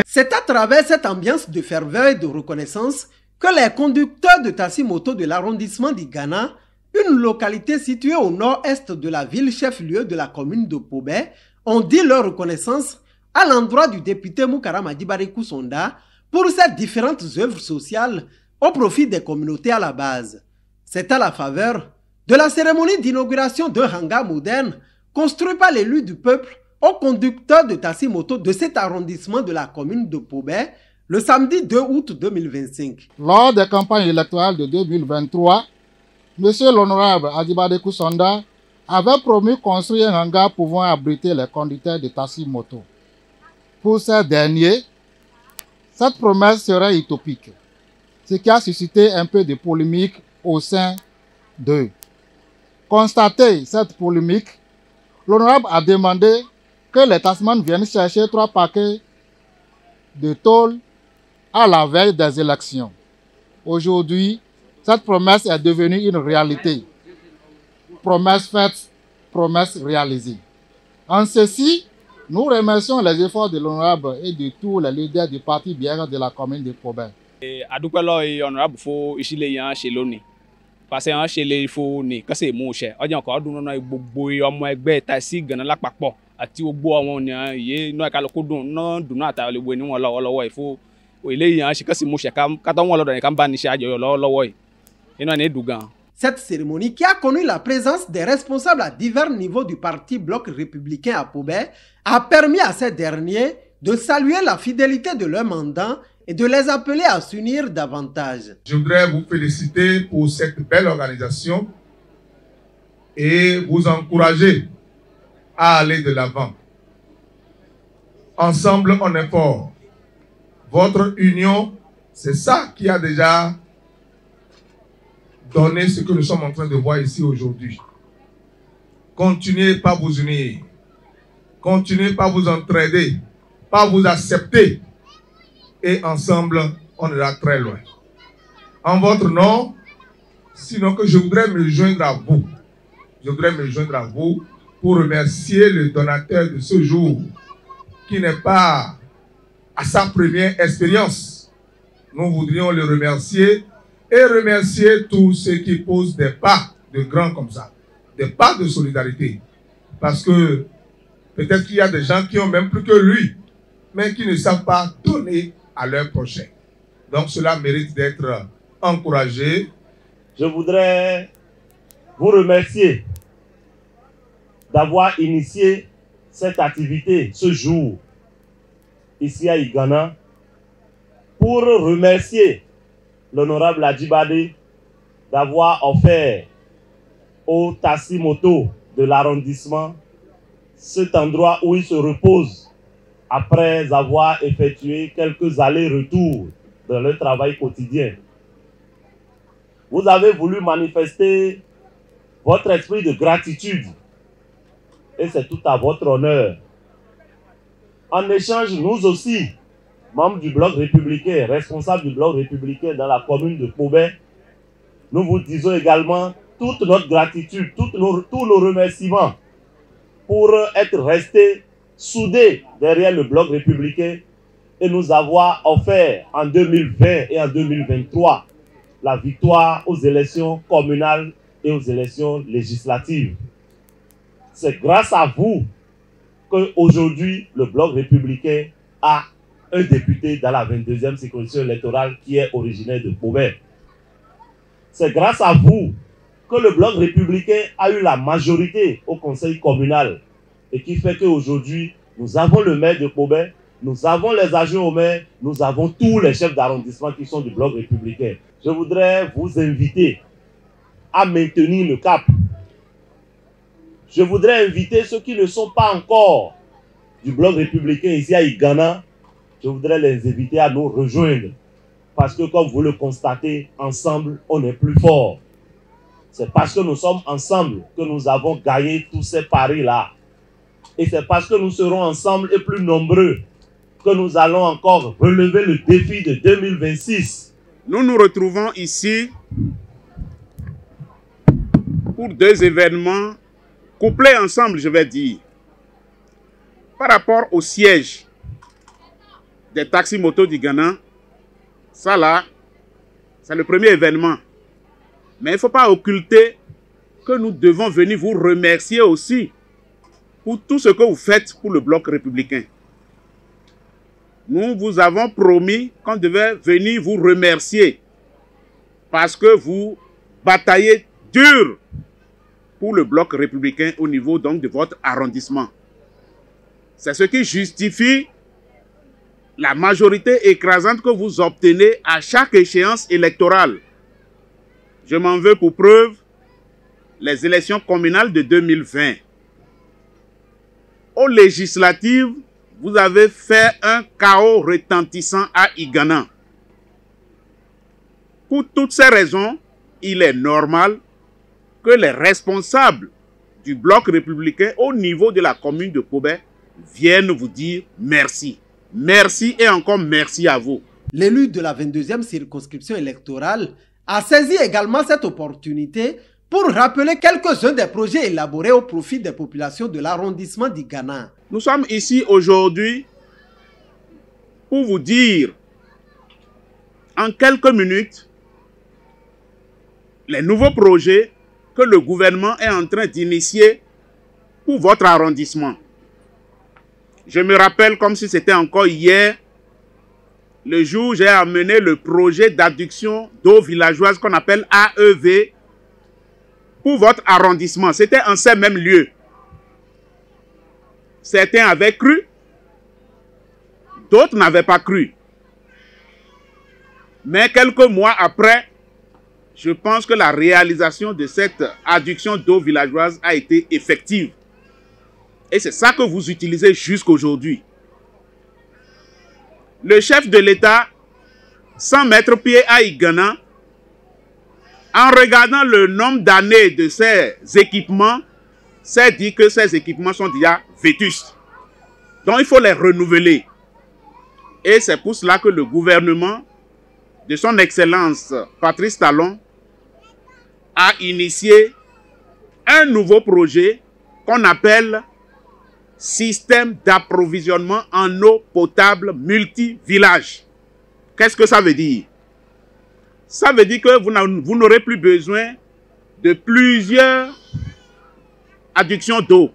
C'est à travers cette ambiance de ferveur et de reconnaissance que les conducteurs de taxi-moto de l'arrondissement d'Igana, une localité située au nord-est de la ville chef-lieu de la commune de Pobé, ont dit leur reconnaissance à l'endroit du député Moukara Madibare Kousonda pour ses différentes œuvres sociales au profit des communautés à la base. C'est à la faveur de la cérémonie d'inauguration d'un hangar moderne construit par l'élu du peuple au conducteur de taxi-moto de cet arrondissement de la commune de Pobé le samedi 2 août 2025. Lors des campagnes électorales de 2023, M. l'honorable Adibade Kousonda avait promis construire un hangar pouvant abriter les conducteurs de taxi-moto. Pour ces derniers, cette promesse serait utopique, ce qui a suscité un peu de polémique au sein d'eux. Constaté cette polémique, l'honorable a demandé que les taximans viennent chercher 3 paquets de tôle à la veille des élections. Aujourd'hui, cette promesse est devenue une réalité. Promesse faite, promesse réalisée. En ceci, nous remercions les efforts de l'honorable et de tous les leaders du parti bière de la commune de Pobé. Adúpẹ́ honorable fún ìṣílẹ̀ yẹn ṣe lónìí. Parce que ṣe lè fún ní kọ́sẹ̀ mú ṣe. Ọjọ́ kan ọdún náà gbogbo ọmọ ẹgbẹ́ taxi Igana lápapọ̀ àti gbogbo àwọn ènìyàn yìí náà kálukú dùn náà àtàwọn olùgbé níwọ̀n lọ́wọ́lọ́wọ́ ìfún ilé yẹn ṣe kọ́sẹ̀ mú ṣe kátó wọn lọ́dọ̀ nìkan bá ní ṣe àjọyọ̀ lọ́wọ́lọ́wọ́ yìí. Iná ní dùn gan. Cette cérémonie, qui a connu la présence des responsables à divers niveaux du parti Bloc républicain à Pobé, a permis à ces derniers de saluer la fidélité de leur mandat et de les appeler à s'unir davantage. Je voudrais vous féliciter pour cette belle organisation et vous encourager à aller de l'avant. Ensemble, on est fort. Votre union, c'est ça qui a déjà donné ce que nous sommes en train de voir ici aujourd'hui. Continuez par vous unir. Continuez par vous entraider, par vous accepter. Et ensemble, on ira très loin. En votre nom, sinon que je voudrais me joindre à vous. Je voudrais me joindre à vous pour remercier le donateur de ce jour, qui n'est pas à sa première expérience. Nous voudrions le remercier et remercier tous ceux qui posent des pas de grands comme ça, des pas de solidarité. Parce que peut-être qu'il y a des gens qui ont même plus que lui. mais qui ne savent pas donner à leurs prochains. Donc cela mérite d'être encouragé. Je voudrais vous remercier d'avoir initié cette activité ce jour ici à Igana pour remercier l'honorable Adjibade d'avoir offert au Tassi-Moto de l'arrondissement cet endroit où il se repose après avoir effectué quelques allers-retours dans le travail quotidien. Vous avez voulu manifester votre esprit de gratitude et c'est tout à votre honneur. En échange, nous aussi, membres du Bloc républicain, responsables du Bloc républicain dans la commune de Pobé, nous vous disons également toute notre gratitude, tous nos remerciements pour être restés soudés derrière le Bloc républicain et nous avoir offert en 2020 et en 2023 la victoire aux élections communales et aux élections législatives. C'est grâce à vous qu'aujourd'hui, le Bloc républicain a un député dans la 22e circonscription électorale qui est originaire de Pobé. C'est grâce à vous que le Bloc républicain a eu la majorité au conseil communal et qui fait qu'aujourd'hui, nous avons le maire de Pobé, nous avons les adjoints au maire, nous avons tous les chefs d'arrondissement qui sont du Bloc républicain. Je voudrais vous inviter à maintenir le cap. Je voudrais inviter ceux qui ne sont pas encore du Bloc républicain ici à Igana, je voudrais les inviter à nous rejoindre. Parce que comme vous le constatez, ensemble, on est plus fort. C'est parce que nous sommes ensemble que nous avons gagné tous ces paris-là. Et c'est parce que nous serons ensemble et plus nombreux que nous allons encore relever le défi de 2026. Nous nous retrouvons ici pour deux événements couplés ensemble, je vais dire. Par rapport au siège des taxis-motos du Ghana, ça là, c'est le premier événement. Mais il ne faut pas occulter que nous devons venir vous remercier aussi pour tout ce que vous faites pour le Bloc républicain. Nous vous avons promis qu'on devait venir vous remercier parce que vous bataillez dur pour le Bloc républicain au niveau donc de votre arrondissement. C'est ce qui justifie la majorité écrasante que vous obtenez à chaque échéance électorale. Je m'en veux pour preuve les élections communales de 2020. Aux législatives, vous avez fait un chaos retentissant à Igana. Pour toutes ces raisons, il est normal que les responsables du Bloc républicain au niveau de la commune de Pobé viennent vous dire merci. Merci et encore merci à vous. L'élu de la 22e circonscription électorale a saisi également cette opportunité pour rappeler quelques-uns des projets élaborés au profit des populations de l'arrondissement d'Igana. Nous sommes ici aujourd'hui pour vous dire en quelques minutes les nouveaux projets que le gouvernement est en train d'initier pour votre arrondissement. Je me rappelle comme si c'était encore hier, le jour où j'ai amené le projet d'adduction d'eau villageoise qu'on appelle AEV pour votre arrondissement. C'était en ces mêmes lieux. Certains avaient cru, d'autres n'avaient pas cru. Mais quelques mois après, je pense que la réalisation de cette adduction d'eau villageoise a été effective. Et c'est ça que vous utilisez jusqu'aujourd'hui. Le chef de l'État, sans mettre pied à Igana, en regardant le nombre d'années de ces équipements, s'est dit que ces équipements sont déjà vétustes. Donc il faut les renouveler. Et c'est pour cela que le gouvernement de son Excellence Patrice Talon a initié un nouveau projet qu'on appelle système d'approvisionnement en eau potable multi-village. Qu'est-ce que ça veut dire? Ça veut dire que vous n'aurez plus besoin de plusieurs adductions d'eau.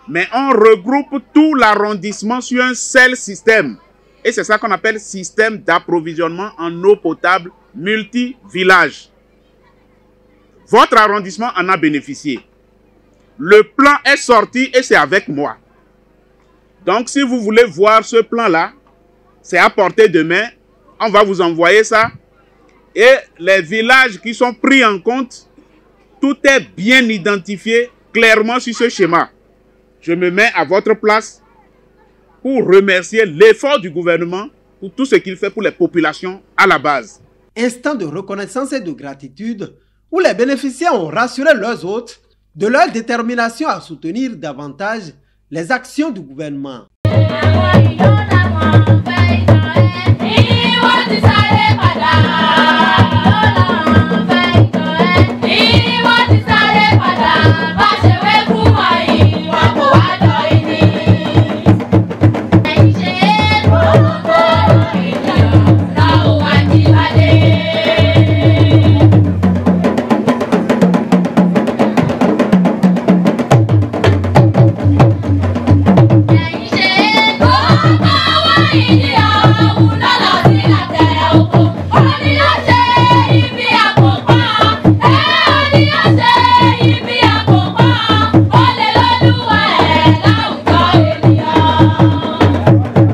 mais on regroupe tout l'arrondissement sur un seul système. Et c'est ça qu'on appelle système d'approvisionnement en eau potable multi-village. Votre arrondissement en a bénéficié. Le plan est sorti et c'est avec moi. Donc, si vous voulez voir ce plan-là, c'est à portée de main. On va vous envoyer ça. Et les villages qui sont pris en compte, tout est bien identifié clairement sur ce schéma. Je me mets à votre place pour remercier l'effort du gouvernement pour tout ce qu'il fait pour les populations à la base. Instant de reconnaissance et de gratitude où les bénéficiaires ont rassuré leurs hôtes de leur détermination à soutenir davantage les actions du gouvernement.